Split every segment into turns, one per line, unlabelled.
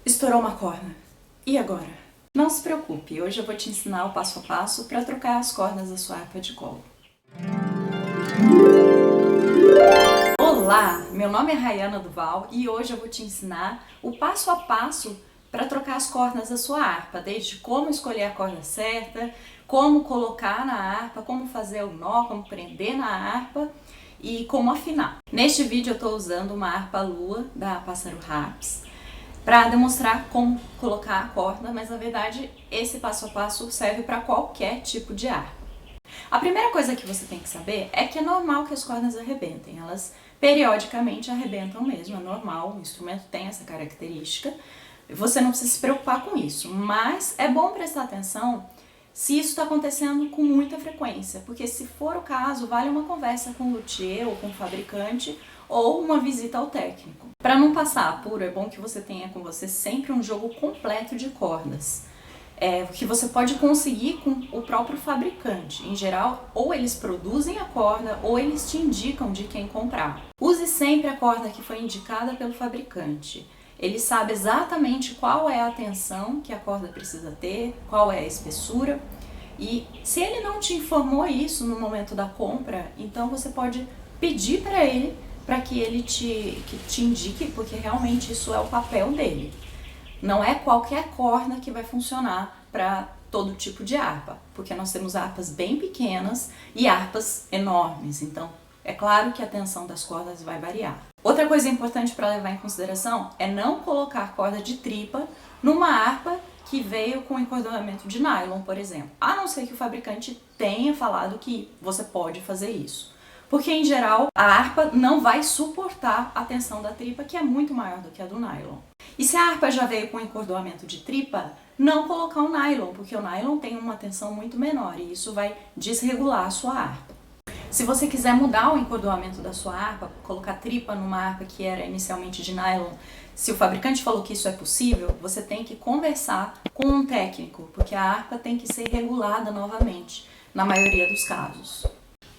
Estourou uma corda. E agora? Não se preocupe, hoje eu vou te ensinar o passo a passo para trocar as cordas da sua harpa de colo. Olá, meu nome é Rayana Duval e hoje eu vou te ensinar o passo a passo para trocar as cordas da sua harpa, desde como escolher a corda certa, como colocar na harpa, como fazer o nó, como prender na harpa e como afinar. Neste vídeo eu estou usando uma harpa lua da Pássaro Harps para demonstrar como colocar a corda, mas na verdade esse passo a passo serve para qualquer tipo de harpa. A primeira coisa que você tem que saber é que é normal que as cordas arrebentem, elas periodicamente arrebentam mesmo, é normal, o instrumento tem essa característica, você não precisa se preocupar com isso, mas é bom prestar atenção se isso está acontecendo com muita frequência, porque se for o caso, vale uma conversa com o luthier ou com o fabricante ou uma visita ao técnico. Para não passar apuro, é bom que você tenha com você sempre um jogo completo de cordas, que você pode conseguir com o próprio fabricante. Em geral, ou eles produzem a corda ou eles te indicam de quem comprar. Use sempre a corda que foi indicada pelo fabricante. Ele sabe exatamente qual é a tensão que a corda precisa ter, qual é a espessura. E se ele não te informou isso no momento da compra, então você pode pedir para ele para que ele te indique, porque realmente isso é o papel dele. Não é qualquer corda que vai funcionar para todo tipo de harpa, porque nós temos harpas bem pequenas e harpas enormes, então é claro que a tensão das cordas vai variar. Outra coisa importante para levar em consideração é não colocar corda de tripa numa harpa que veio com encordoamento de nylon, por exemplo, a não ser que o fabricante tenha falado que você pode fazer isso. Porque, em geral, a harpa não vai suportar a tensão da tripa, que é muito maior do que a do nylon. E se a harpa já veio com encordoamento de tripa, não colocar o nylon, porque o nylon tem uma tensão muito menor e isso vai desregular a sua harpa. Se você quiser mudar o encordoamento da sua harpa, colocar tripa numa harpa que era inicialmente de nylon, se o fabricante falou que isso é possível, você tem que conversar com um técnico, porque a harpa tem que ser regulada novamente, na maioria dos casos.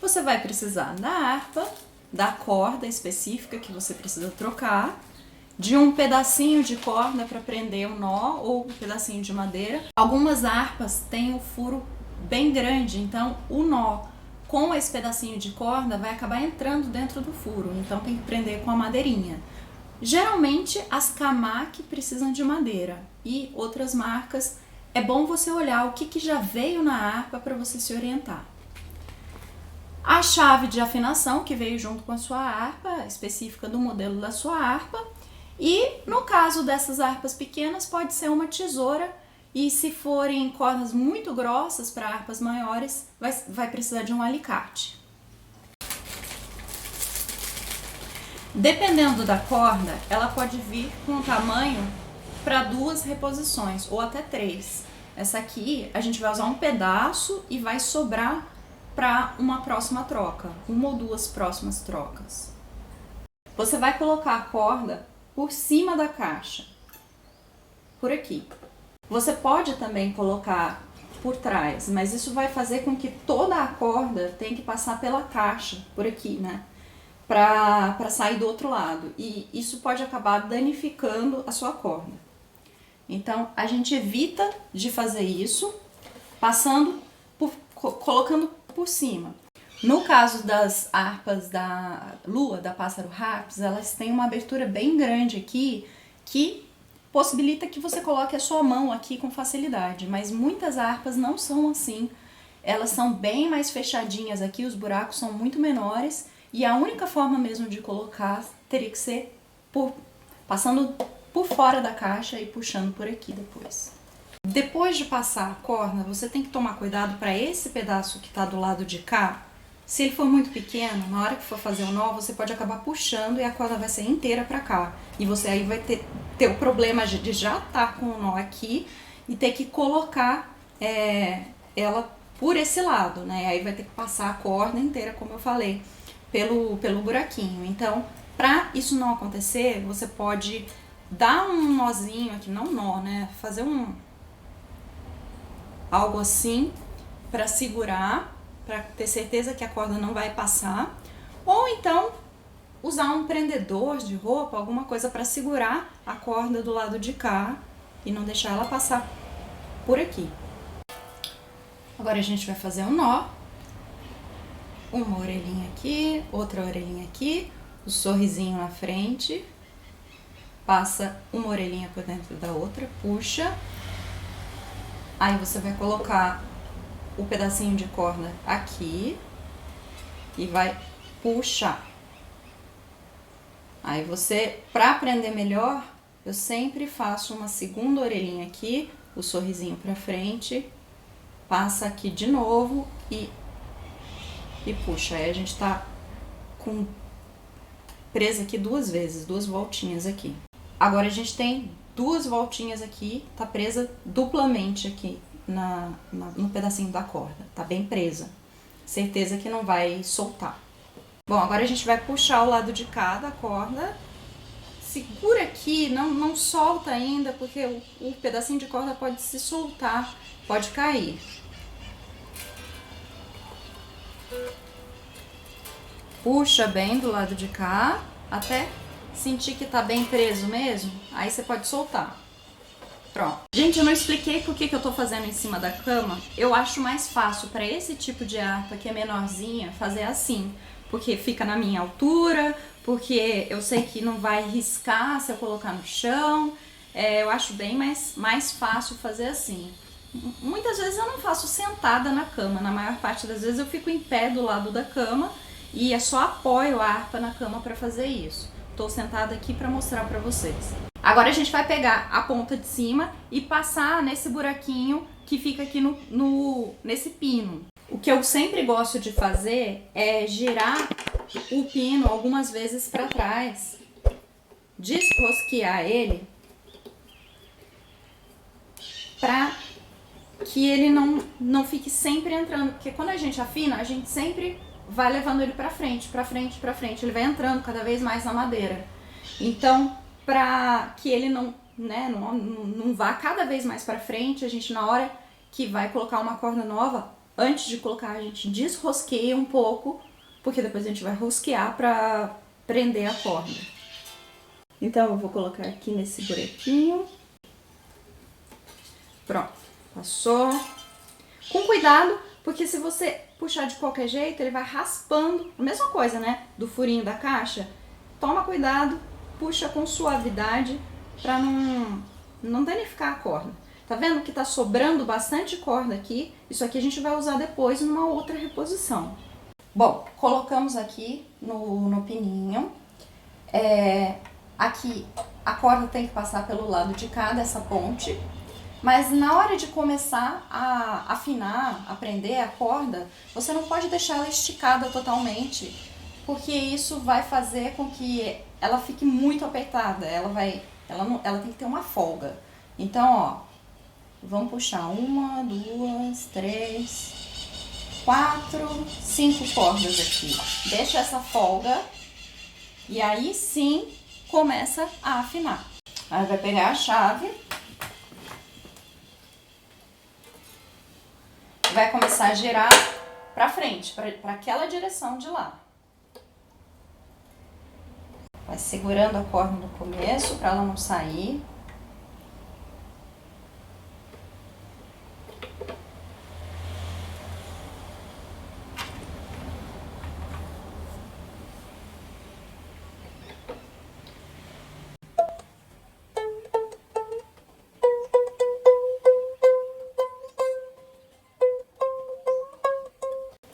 Você vai precisar da harpa, da corda específica que você precisa trocar, de um pedacinho de corda para prender o nó ou um pedacinho de madeira. Algumas harpas têm o furo bem grande, então o nó com esse pedacinho de corda vai acabar entrando dentro do furo, então tem que prender com a madeirinha. Geralmente as Kamac precisam de madeira e outras marcas é bom você olhar o que já veio na harpa para você se orientar. A chave de afinação que veio junto com a sua harpa, específica do modelo da sua harpa. E no caso dessas harpas pequenas pode ser uma tesoura e se forem cordas muito grossas para harpas maiores vai precisar de um alicate. Dependendo da corda, ela pode vir com tamanho para 2 reposições ou até 3. Essa aqui a gente vai usar um pedaço e vai sobrar para uma próxima troca, 1 ou 2 próximas trocas. Você vai colocar a corda por cima da caixa, por aqui. Você pode também colocar por trás, mas isso vai fazer com que toda a corda tenha que passar pela caixa, por aqui, né? Para sair do outro lado. E isso pode acabar danificando a sua corda. Então, a gente evita de fazer isso, colocando por cima. No caso das harpas da Lua, da Pássaro Harps, elas têm uma abertura bem grande aqui que possibilita que você coloque a sua mão aqui com facilidade, mas muitas harpas não são assim. Elas são bem mais fechadinhas aqui, os buracos são muito menores e a única forma mesmo de colocar teria que ser passando por fora da caixa e puxando por aqui depois. Depois de passar a corda, você tem que tomar cuidado para esse pedaço que está do lado de cá. Se ele for muito pequeno, na hora que for fazer o nó, você pode acabar puxando e a corda vai ser inteira para cá. E você aí vai ter o problema de já estar com o nó aqui e ter que colocar ela por esse lado, né? Aí vai ter que passar a corda inteira, como eu falei, pelo buraquinho. Então, para isso não acontecer, você pode dar um nozinho aqui, não nó, né? Fazer algo assim para segurar, para ter certeza que a corda não vai passar, ou então usar um prendedor de roupa, alguma coisa para segurar a corda do lado de cá e não deixar ela passar por aqui. Agora a gente vai fazer um nó. Uma orelhinha aqui, outra orelhinha aqui, o sorrisinho na frente. Passa uma orelhinha por dentro da outra, puxa. Aí você vai colocar o pedacinho de corda aqui e vai puxar. Aí você, para aprender melhor, eu sempre faço uma segunda orelhinha aqui, o sorrisinho pra frente, passa aqui de novo e puxa. Aí a gente tá com presa aqui duas vezes, duas voltinhas aqui. Agora a gente tem duas voltinhas aqui, tá presa duplamente aqui no pedacinho da corda, tá bem presa. Certeza que não vai soltar. Bom, agora a gente vai puxar o lado de cá da corda. Segura aqui, não solta ainda, porque o pedacinho de corda pode se soltar, pode cair. Puxa bem do lado de cá, até sentir que tá bem preso mesmo, aí você pode soltar. Pronto. Gente, eu não expliquei por que eu tô fazendo em cima da cama. Eu acho mais fácil para esse tipo de harpa que é menorzinha fazer assim, porque fica na minha altura, porque eu sei que não vai riscar se eu colocar no chão. Eu acho bem mais fácil fazer assim. Muitas vezes eu não faço sentada na cama, na maior parte das vezes eu fico em pé do lado da cama e só apoio a harpa na cama para fazer isso. Tô sentada aqui para mostrar para vocês. Agora a gente vai pegar a ponta de cima e passar nesse buraquinho que fica aqui nesse pino. O que eu sempre gosto de fazer é girar o pino algumas vezes para trás, desrosquear ele, para que ele não fique sempre entrando, porque quando a gente afina, a gente sempre vai levando ele para frente, para frente, para frente, ele vai entrando cada vez mais na madeira. Então, para que ele não vá cada vez mais para frente, a gente, na hora que vai colocar uma corda nova, antes de colocar, a gente desrosqueia um pouco, porque depois a gente vai rosquear para prender a corda. Então eu vou colocar aqui nesse buraquinho. Pronto, passou. Com cuidado, porque se você puxar de qualquer jeito, ele vai raspando. A mesma coisa, né? Do furinho da caixa. Toma cuidado, puxa com suavidade para não danificar a corda. Tá vendo que tá sobrando bastante corda aqui? Isso aqui a gente vai usar depois numa outra reposição. Bom, colocamos aqui no pininho. Aqui a corda tem que passar pelo lado de cá dessa ponte. Mas na hora de começar a afinar, a prender a corda, você não pode deixar ela esticada totalmente, porque isso vai fazer com que ela fique muito apertada. Ela tem que ter uma folga. Então, ó, vamos puxar 1, 2, 3, 4, 5 cordas aqui. Deixa essa folga e aí sim começa a afinar. Aí vai pegar a chave, vai começar a girar pra frente, para aquela direção de lá. Vai segurando a corda no começo para ela não sair.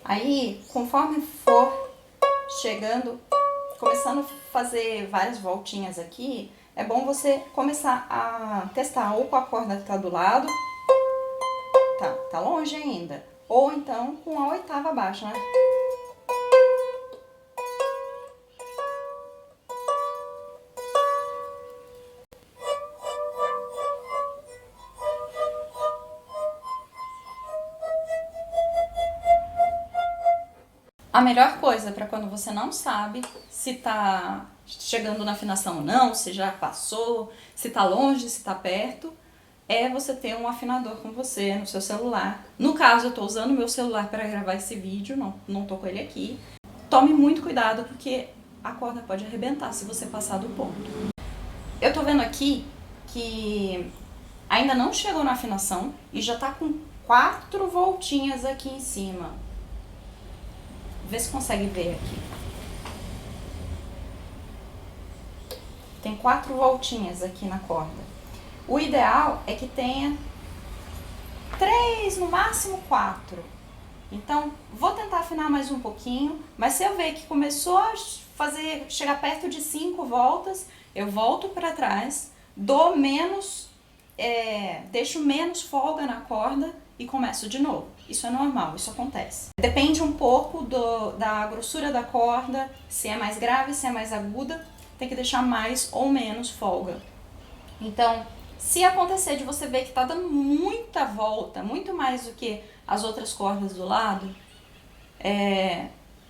Aí, conforme for chegando, começando a fazer várias voltinhas aqui, é bom você começar a testar ou com a corda que tá do lado, tá longe ainda, ou então com a oitava abaixo, né? A melhor coisa para quando você não sabe se tá chegando na afinação ou não, se já passou, se tá longe, se tá perto, é você ter um afinador com você no seu celular. No caso, eu tô usando meu celular para gravar esse vídeo, não tô com ele aqui. Tome muito cuidado, porque a corda pode arrebentar se você passar do ponto. Eu tô vendo aqui que ainda não chegou na afinação e já tá com 4 voltinhas aqui em cima. Vê se consegue ver aqui. Tem 4 voltinhas aqui na corda. O ideal é que tenha 3, no máximo 4. Então, vou tentar afinar mais um pouquinho, mas se eu ver que começou a chegar perto de 5 voltas, eu volto para trás, dou menos, deixo menos folga na corda e começo de novo. Isso é normal, isso acontece. Depende um pouco da grossura da corda, se é mais grave, se é mais aguda, tem que deixar mais ou menos folga. Então, se acontecer de você ver que tá dando muita volta, muito mais do que as outras cordas do lado,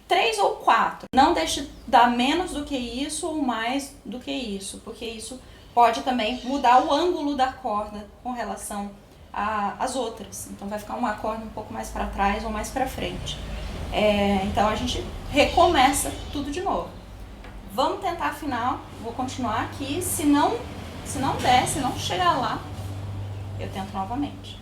3 ou 4. Não deixe dar menos do que isso ou mais do que isso, porque isso pode também mudar o ângulo da corda com relação às outras. Então vai ficar uma corda um pouco mais para trás ou mais para frente. Então a gente recomeça tudo de novo. Vamos tentar afinar, vou continuar aqui, se não der, se não chegar lá, eu tento novamente.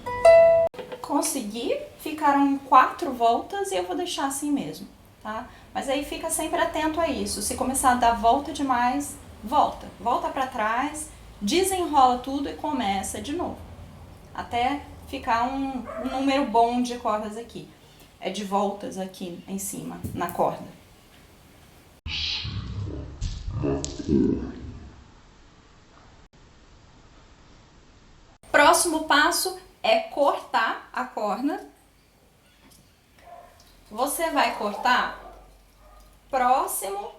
Consegui, ficaram 4 voltas e eu vou deixar assim mesmo, tá? Mas aí fica sempre atento a isso, se começar a dar volta demais, volta para trás, desenrola tudo e começa de novo, até ficar um número bom de cordas aqui, de voltas aqui em cima, na corda. Próximo passo é cortar a corda. Você vai cortar próximo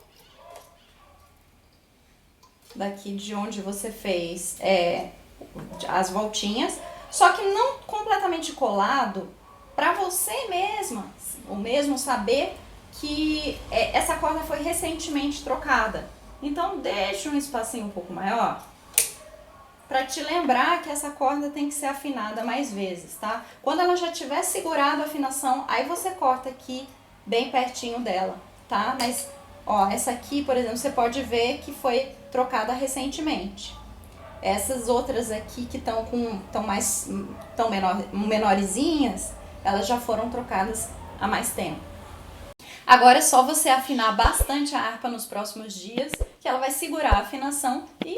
daqui de onde você fez as voltinhas, só que não completamente colado, para você mesmo saber que essa corda foi recentemente trocada. Então deixa um espacinho um pouco maior para te lembrar que essa corda tem que ser afinada mais vezes, tá? Quando ela já tiver segurado a afinação, aí você corta aqui bem pertinho dela, tá? Mas, ó, essa aqui, por exemplo, você pode ver que foi trocada recentemente. Essas outras aqui que estão menorzinhas, elas já foram trocadas há mais tempo. Agora é só você afinar bastante a harpa nos próximos dias, que ela vai segurar a afinação e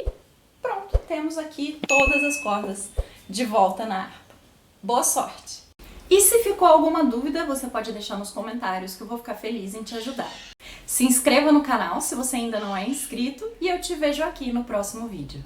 pronto, temos aqui todas as cordas de volta na harpa. Boa sorte! E se ficou alguma dúvida, você pode deixar nos comentários que eu vou ficar feliz em te ajudar. Se inscreva no canal se você ainda não é inscrito e eu te vejo aqui no próximo vídeo.